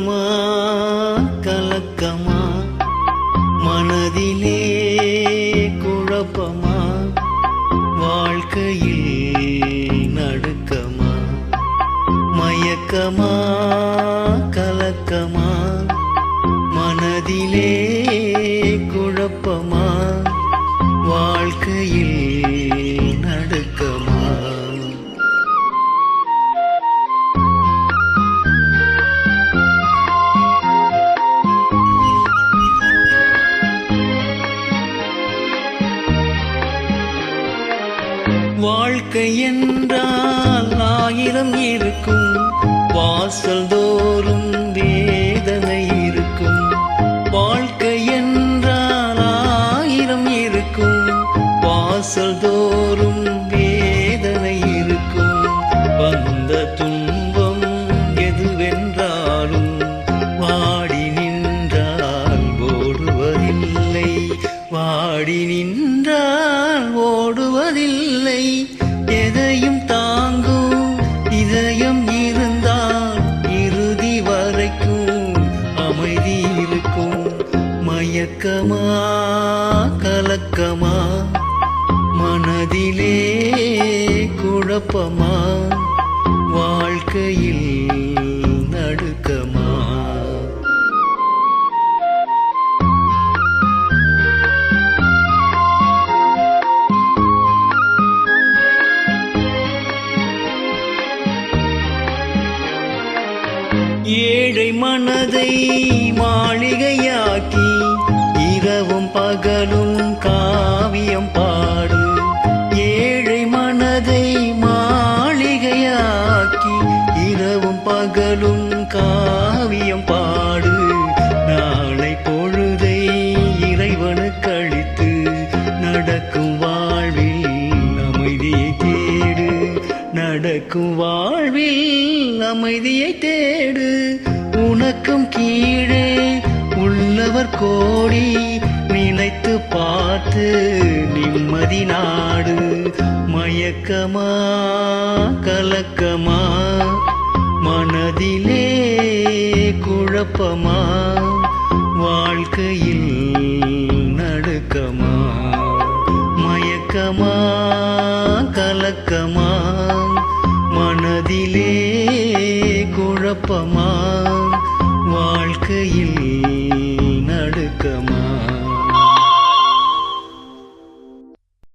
மயக்கமா கலக்கமா மனதிலே குழப்பமா வாழ்க்கையில் நடுக்கமா மயக்கமா கலக்கமா மனதிலே குழப்பமா வாழ்க்கையில் நடுக்கமா வாழ்க்கை என்றால் 1000 இருக்கும் வாசல் தோறும் வேதனை இருக்கும் வாழ்க்கை என்றால் 1000 இருக்கும் வாசல் தோறும் வேதனை இருக்கும் வந்த துன்பம் எதுவென்றாலும் வாடி நின்றால் ஓடுவதில்லை வாடி நின்றால் ஓடுவதில்லை எதையும் தாங்கும் இதயம் இருந்தால் இறுதி வரைக்கும் அமைதி இருக்கும் மயக்கமா கலக்கமா மனதிலே குழப்பமா வாழ்க்கையில் நடுக்கமா ஏழை மனதை மாளிகையாக்கி இரவும் பகலும் காவியம் பாடு ஏழை மனதை மாளிகையாக்கி இரவும் பகலும் காவியம் பாடு நாளை பொழுதை இறைவனுக்கு அளித்து நடக்கும் வாழ்வில் அமைதியை தேடு நடக்கும் வாழ்வில் அமைதியை தேடு உனக்கும் கீழே உள்ளவர் கோடி நினைத்து பார்த்து நிம்மதி நாடு மயக்கமா கலக்கமா மனதிலே குழப்பமா வாழ்க்கையில் நடுக்கமா மயக்கமா கலக்கமா மனதிலே குழப்பமா வாழ்க்கையில் நடுக்கமா